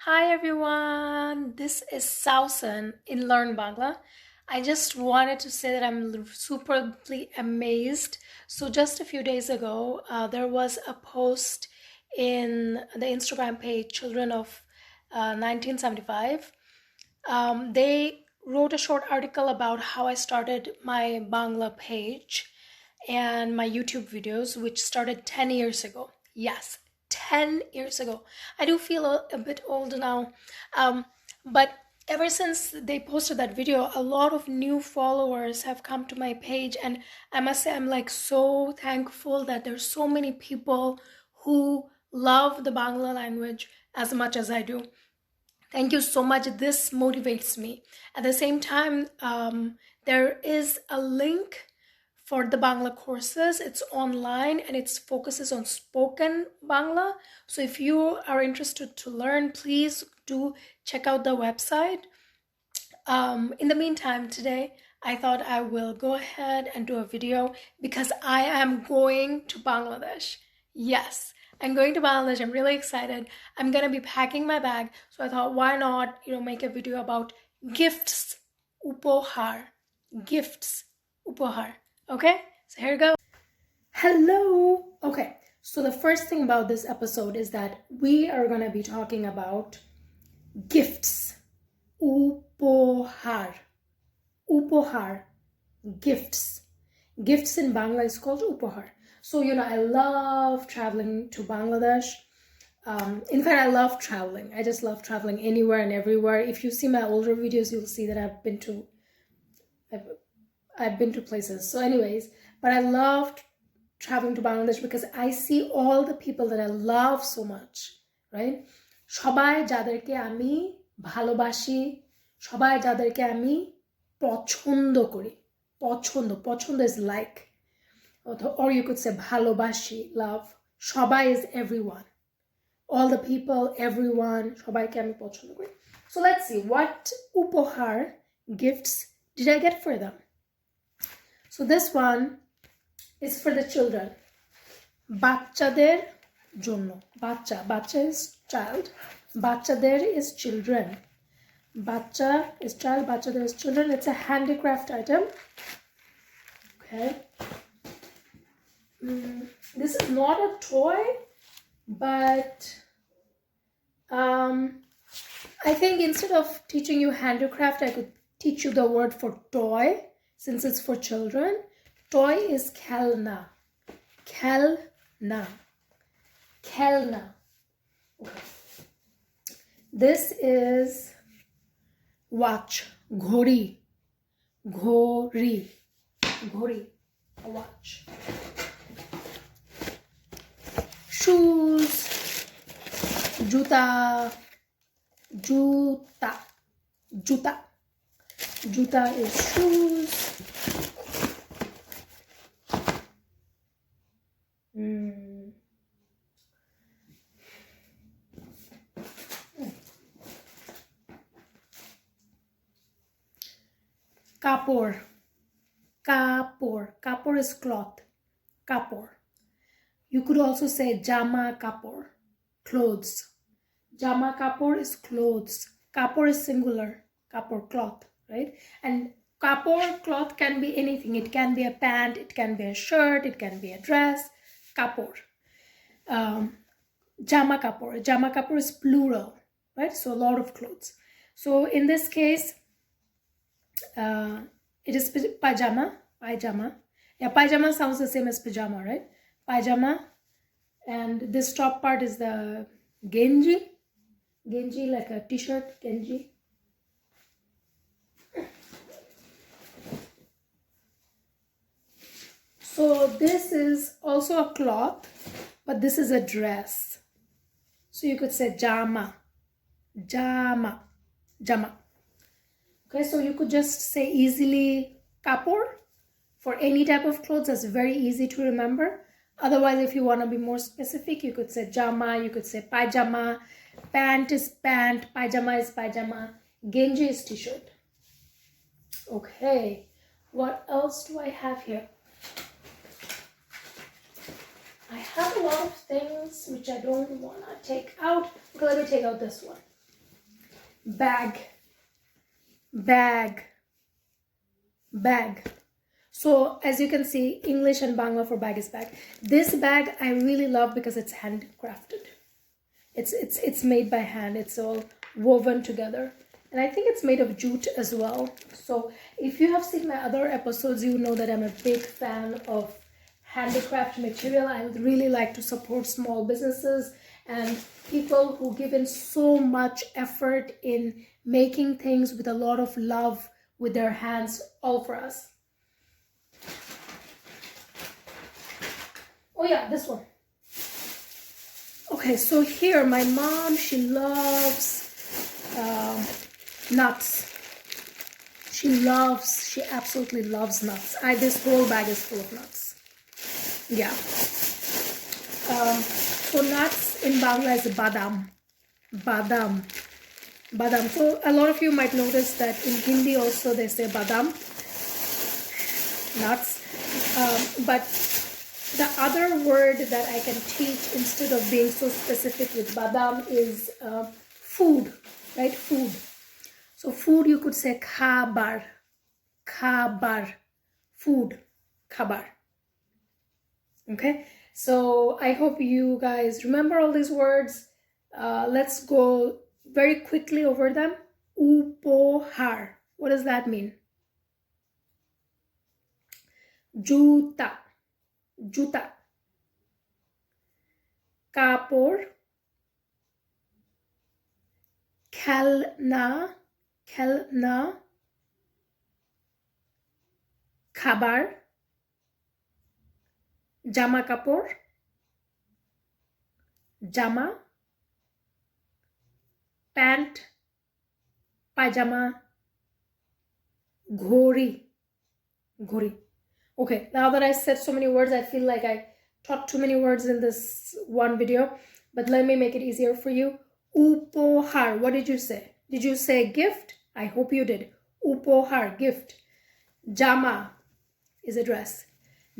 Hi everyone, this is Sausan in Learn Bangla. I just wanted to say that I'm superbly amazed. So, just a few days ago, there was a post in the Instagram page Children of 1975. They wrote a short article about how I started my Bangla page and my YouTube videos, which started 10 years ago. Yes, 10 years ago. I do feel a bit old now. But ever since they posted that video, a lot of new followers have come to my page. And I must say, I'm like so thankful that there's so many people who love the Bangla language as much as I do. Thank you so much. This motivates me. At the same time, there is a link for the Bangla courses. It's online and it focuses on spoken Bangla. So if you are interested to learn, please do check out the website. In the meantime, today I thought I will go ahead and do a video because I am going to Bangladesh. Yes, I'm going to Bangladesh. I'm really excited. I'm gonna be packing my bag. So I thought, why not, make a video about gifts, upohar, gifts, upohar. Okay, so here we go. Hello. Okay, so the first thing about this episode is that we are gonna be talking about gifts. Upohar. Upohar. Gifts. Gifts in Bangla is called upohar. So, I love traveling to Bangladesh. In fact, I love traveling. I just love traveling anywhere and everywhere. If you see my older videos, you'll see that I've been to places. So anyways, but I love traveling to Bangladesh because I see all the people that I love so much, right? সবাই যাদেরকে আমি ভালোবাসি, সবাই যাদেরকে আমি পছন্দ করি, পছন্দ is like, or you could say ভালোবাসি, love. সবাই is everyone, all the people, everyone, সবাইকে আমি পছন্দ করি. So let's see, what upohar gifts did I get for them? So this one is for the children. বাচ্চাদের জন্য. বাচ্চা is child. বাচ্চাদের is children. Bacha is child, বাচ্চাদের is children. It's a handicraft item. Okay. This is not a toy, but I think instead of teaching you handicraft, I could teach you the word for toy, since it's for children. Toy is khelna. Khelna. Okay. This is watch. Ghori. A watch. Shoes. Juta. Juta is shoes. Kapor is cloth. Kapor. You could also say jama kapor, clothes. Jama kapor is clothes. Kapor is singular. Kapor, cloth, right? And kapor, cloth can be anything. It can be a pant, it can be a shirt, it can be a dress. Kapor. Jama kapor is plural, right? So a lot of clothes. So in this case, it is pajama. Yeah, pajama sounds the same as pajama, right? Pajama. And this top part is the genji, like a t-shirt, genji. So this is also a cloth, but this is a dress. So you could say jama. Okay, so you could just say easily kapor for any type of clothes. That's very easy to remember. Otherwise, if you want to be more specific, you could say jama, you could say pajama, pant is pant, pajama is pajama, genji is t-shirt. Okay, what else do I have here? I have a lot of things which I don't want to take out. Okay, let me take out this one. bag, bag, bag. So as you can see, English and Bangla for bag is bag. This bag I really love because it's handcrafted. It's made by hand. It's all woven together. And I think it's made of jute as well. So if you have seen my other episodes, you know that I'm a big fan of handicraft material. I would really like to support small businesses and people who give in so much effort in making things with a lot of love with their hands, all for us. Oh yeah, this one. Okay, so here my mom, she loves nuts. She absolutely loves nuts. This whole bag is full of nuts. Yeah. So nuts in Bangla is badam. Badam. Badam. So a lot of you might notice that in Hindi also they say badam. Nuts. But the other word that I can teach instead of being so specific with badam is food, right? Food. So food, you could say khabar, khabar, food, khabar. Okay, so I hope you guys remember all these words. Let's go very quickly over them. Upohar. What does that mean? Juta. Juta. Kapor. Khelna. Khelna. Khabar. Jama kapor. Jama. Pant. Pajama. Ghori. Ghori. Okay, now that I said so many words, I feel like I taught too many words in this one video, but let me make it easier for you. Upohar, what did you say? Did you say gift? I hope you did. Upohar, gift. Jama is a dress.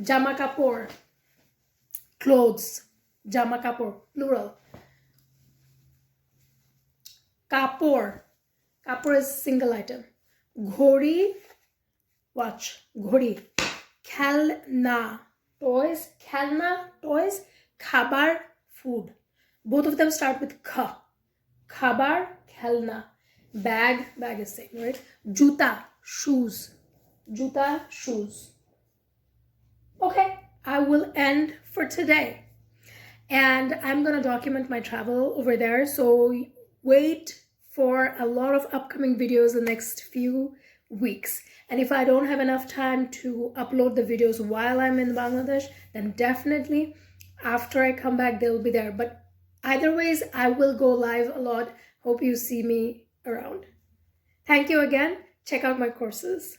Jama kapor, clothes. Jama kapor, plural. Kapor, kapor is single item. Ghori, watch, ghori. Khelna, toys. Khelna, toys. Khabar, food. Both of them start with kha. Khabar, khelna. Bag, bag is same, right? Juta, shoes. Juta, shoes. Okay, I will end for today. And I'm gonna document my travel over there. So wait for a lot of upcoming videos the next few weeks. And if I don't have enough time to upload the videos while I'm in Bangladesh, then definitely after I come back, they'll be there. But either ways, I will go live a lot. Hope you see me around. Thank you again. Check out my courses.